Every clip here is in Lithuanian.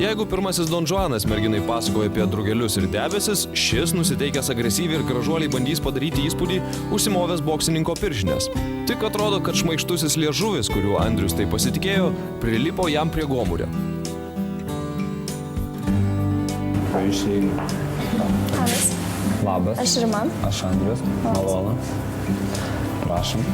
Jeigu pirmasis Don Juanas merginai pasakoja apie drugelius ir debesis, šis nusiteikęs agresyviai ir gražuoliai bandys padaryti įspūdį užsimovęs boksininko pirštinės. Tik atrodo, kad šmaikštusis liežuvis, kuriuo Andrius tai pasitikėjo, prilipo jam prie gomurio. Labas. Aš Rima. Aš Andrius. Malonu. Prašom.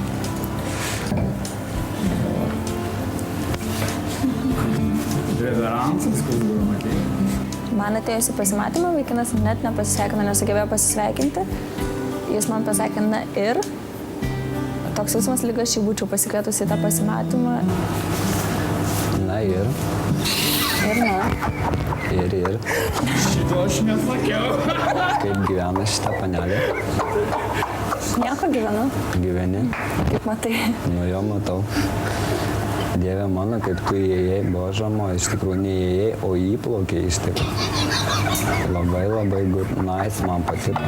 Reveransas, kur buvo matėjai. Man atėjus į pasimatymą, vaikinas net nepasisveikino, nesugebėjo pasisveikinti. Jis man pasakė na ir. Toks jausmas lyg aš jį būčiau pasikvietusi į tą pasimatymą. Na ir. Ir na. Ir. Šito aš nesakiau. Kaip gyvena šitą panelę? Nieko gyvenu. Gyveni? Kaip matai. Nu jo matau. Dieve mano, kaip tu įėjai, božamo, iš tikrųjų neįėjai, o įplaukė iš tikrųjų. Labai good, nice, man patiko.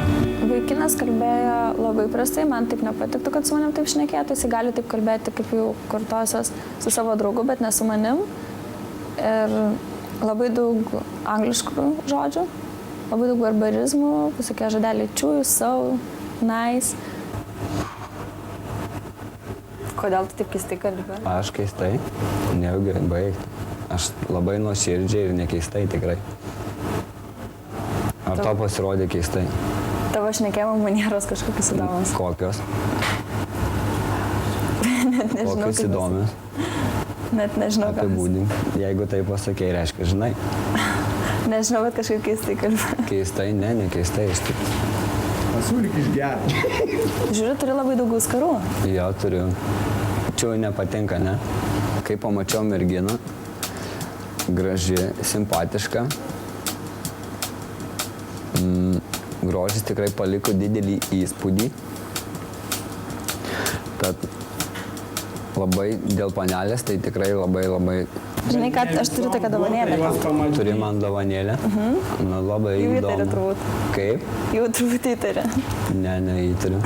Vaikinas kalbėjo labai prastai, man taip nepatiktų, kad su manim taip šnekėtų. Jis gali taip kalbėti, kaip jau kartosios su savo draugu, bet ne su manim. Ir labai daug angliškų žodžių, labai daug barbarizmų, visokie žodeliai čųjų, sau, nice. Kodėl tu taip keistai kalbi? Aš keistai? Nejaugi baigti. Aš labai nuoširdžiai ir nekeistai tikrai. Ar tau pasirodė keistai? Tavo šnekėjimo manieros kažkokios įdomios. Kokios? Net nežinau. Kokios įdomios? Net nežinau. Apibūdink. Jeigu tai pasakei, reiškia, žinai. Nežinau, bet kažkaip keistai kalbi. Keistai, ne keistai iš tikrųjų. Pasiūlyk išgerti. Žiūriu, turi labai daug auskarų. Jo, turiu. Čia nepatinka, ne? Kai pamačiau merginą, graži, simpatiška, grožis tikrai paliko didelį įspūdį. Tad labai dėl panelės, tai tikrai labai... Žinai, kad aš turiu tokią dovanėlę. Turi man dovanėlę? Nu, labai Jau įdomu. įtari turbūt. Kaip? Jau turbūt įtari. Ne, įtariu.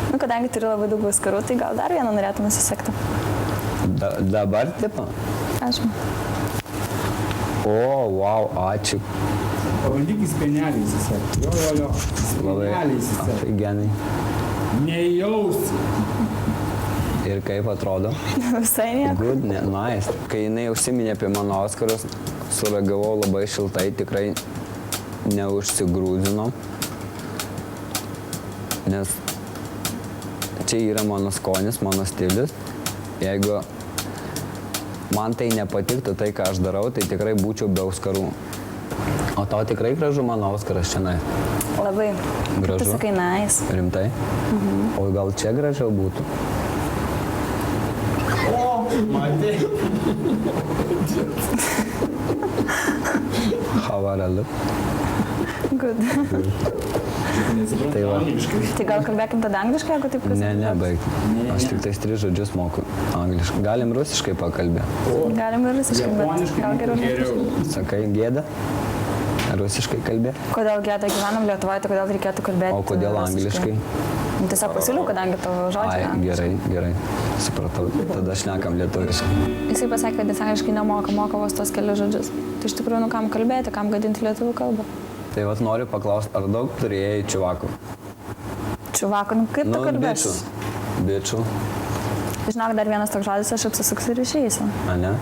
Nu, kadangi turiu labai daug auskarų, tai gal dar vieną norėtume susekti. Dabar tipo? Aš. O, wow, ačiū. Pabandyk į spenelį įsisekti. Jo. Spenelį įsisekti. Afigenai. Nejausi. Ir kaip atrodo? Visai nieko. Good, nice. Kai jinai užsiminė apie mano auskarus, sureagavau labai šiltai, tikrai neužsigrūdinom. Nes čia yra mano skonis, mano stilius. Jeigu man tai nepatiktų tai, ką aš darau, tai tikrai būčiau be auskarų. O tau tikrai gražu mano auskaras čia? Labai. Gražu? Tu sakai nice. Rimtai? O gal čia gražiau būtų? Matei. How are I look? Good. Tai va. Tai gal kalbėkim tada angliškai, jeigu taip kas? Ne, baig. Aš tik tais 3 žodžius moku angliškai. Galim rusiškai pakalbėti. Galim ir rusiškai, bet gal geriau. Sakai, gėda? Rusiškai kalbėti? Kodėl gėda, gyvenam Lietuvoje, tai kodėl reikėtų kalbėti O kodėl angliškai? Tiesiog pasiūliau, kadangi tavo žodžiai. Ai, gerai. Supratau. Tada šnekam lietuviškai. Jisai pasakė, kad jis angliškai moka vos tos kelius žodžius. Tai iš tikrųjų, kam kalbėti, kam gadinti lietuvių kalbą. Tai vat noriu paklausti, ar daug turėjai čiuvakų? Čiuvakų, kaip tu kalbėsi? Bičių. Žinok, dar vienas toks žodis, aš apsisuksiu ir išeisiu. A ne?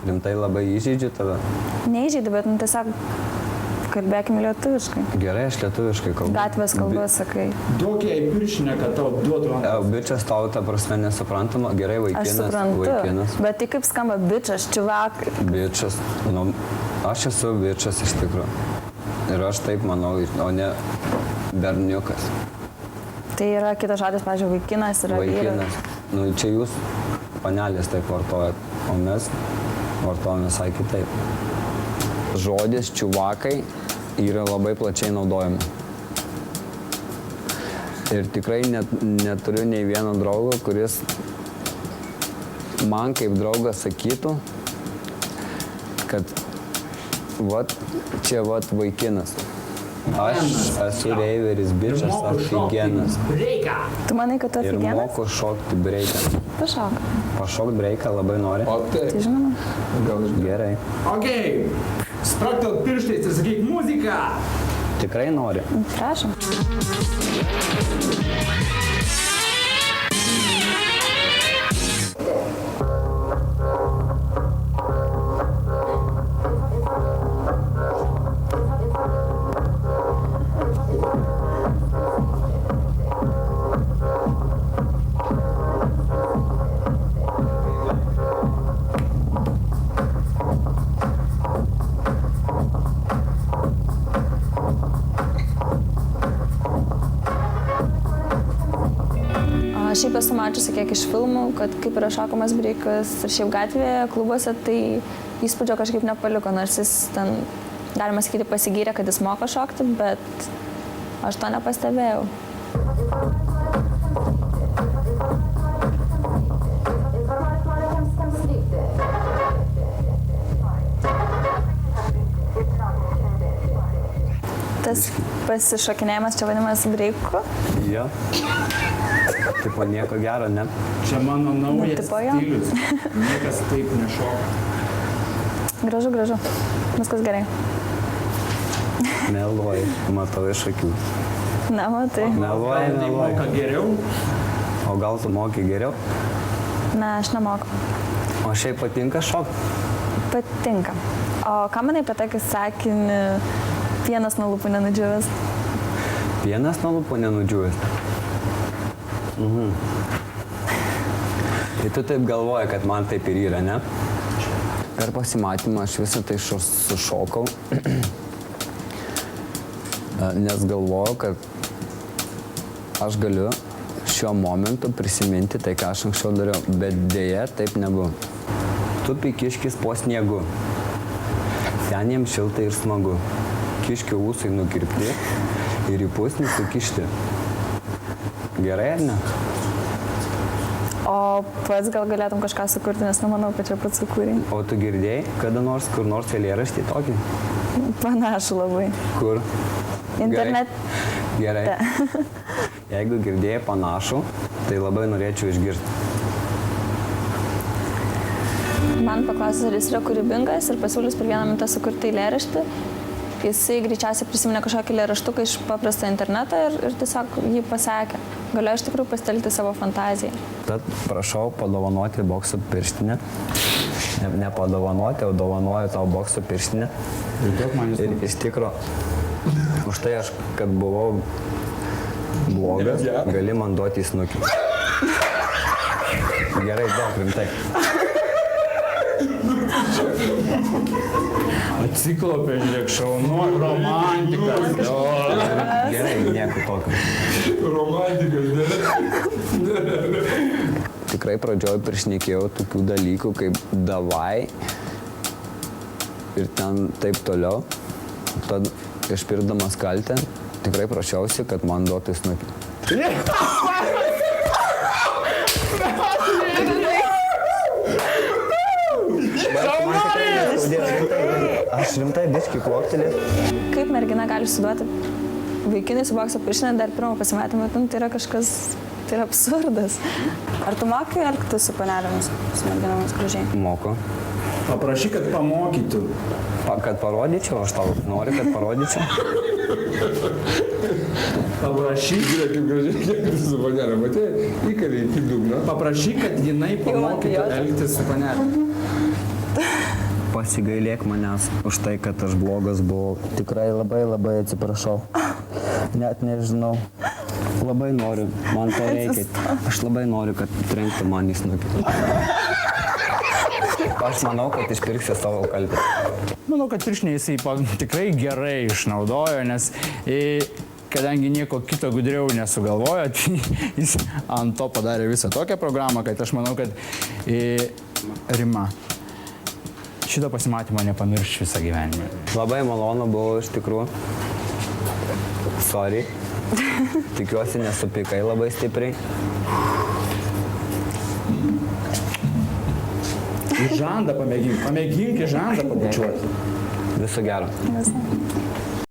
Rimtai labai įžeidžiu tave? Neįžeidžiu, bet tiesiog kalbėkime lietuviškai. Gerai, aš lietuviškai kalbu. Gatvės kalba, sakai. Duok jai piršinę, kad tau duotų ant. Bičias tau ta prasme nesuprantama. Gerai, vaikinas. Aš suprantu, bet tai kaip skamba bičas, čiuvakai. Bičas, nu, aš esu bičas iš tikrųjų. Ir aš taip manau, o ne berniukas. Tai yra kitas žodis, pavyzdžiui, vaikinas yra vyras. Vaikinas. Nu, čia jūs panelės taip vartojat, o mes vartojame visai kitaip. Žodis čiuvakai yra labai plačiai naudojama. Ir tikrai neturiu nei vieno draugo, kuris man kaip draugas sakytų, kad čia vaikinas. Aš esu reiveris, bičas, afigenas. Tu manai, kad tu afigenas? Ir moku šokti breiką. Pašok. Pašokti breiką labai nori. Tai žinoma. Gal iš Gerai. Okei. Spraktelk pirštais ir sakyk muziką. Tikrai nori. Prašom. Šiaip esu mačiusi kiek iš filmų, kad kaip yra šokamas breikas ir šiaip gatvėje, klubuose, tai įspūdžio kažkaip nepaliko, nors jis ten, galima sakyti, pasigyrė, kad jis moka šokti, bet aš to nepastebėjau. Tas pasišokinėjimas čia vadinamas breiku? Jo. Tipo nieko gero, ne? Čia mano naujas tipo jo. stilius. Niekas taip nešoka. Gražu, gražu. Viskas gerai. Meluoji, matau iš akių. Na, matai. Meluoji, Tai meluoji. moka geriau. O gal tu moki geriau? Na, aš nemoku. O šiaip patinka šokti? Patinka. O ką manai apie tokį sakinį pienas nuo lūpų nenudžiūvęs? Pienas nuo lūpų nenudžiūvęs? Tai tu taip galvoji, kad man taip ir yra, ne? Per pasimatymą aš visą tai sušokau, nes galvoju, kad aš galiu šiuo momentu prisiminti tai, ką aš anksčiau dariau, bet dėja taip nebuvo. Tupi kiškis po sniegu, ten jiems šilta ir smagu. Kiškio ūsai nukirpti ir į pusnį sukišti. Gerai ar ne? O pats gal galėtum kažką sukurti, nes nemanau, kad čia pats sukūrė. O tu girdėjai kada nors, kur nors eilėraštį tokį? Panašu labai. Kur? Internet. Gerai. Jeigu girdėjai panašų, tai labai norėčiau išgirsti. Man paklausęs, ar jis yra kūrybingas ir pasiūlys per vieną minutę sukurti eilėraštį, jisai greičiausiai prisiminė kažkokį eilėraštuką iš paprasto interneto ir tiesiog jį pasakė. Galiu iš tikrųjų pasitelkti savo fantaziją. Tad prašau padovanoti bokso pirštinę. Ne padovanoti, o dovanoju tau bokso pirštinę. Ir iš tikro, už tai aš, kad buvau blogas, gali man duoti į snukį. Gerai, daug rimtai. Atsiklopė, žiūrėk, šaunuoju, romantikas. Gerai, nieko tokio. Romantikas, ne? Tikrai pradžioj prišnekėjau tokių dalykų kaip davai ir ten taip toliau. Tad išpirdamas kaltę, tikrai prašiausi, kad man duotų snukį. Aš rimtai biškį kloktelės. Kaip mergina gali suduoti vaikinai su bokso pirštinė dar pirmą pasimatymą, tai yra kažkas, tai yra absurdas. Ar tu mokai elgtis su panelėmis, su merginomis gražiai? Moku. Paprašyk, kad pamokytų. Kad parodyčiau, aš tau noriu, kad parodyčiau. Paprašyk, Žiūrėk, kaip gražiai elgtis su panelė, matėjai, įkalė iki dugno. paprašyk, kad jinai pamokytų elgtis su panelėmis. Pasigailėk manęs už tai, kad aš blogas buvau. Tikrai labai atsiprašau. Net nežinau. Labai noriu, man to reikia. Aš labai noriu, kad trenktų man į snukį. Aš manau, kad išpirksiu savo kaltę. Manau, kad pirštinė jisai tikrai gerai išnaudojo, nes kadangi nieko kito gudriau nesugalvojo, tai jis ant to padarė visą tokią programą, kad aš manau, kad Rima, šito pasimatymo nepamirš visą gyvenimą. Labai malonu buvo iš tikrųjų. Sorry. Tikiuosi nesupykai labai stipriai. Į žandą pamėgink į žandą pabučiuoti. Viso gero. Visą.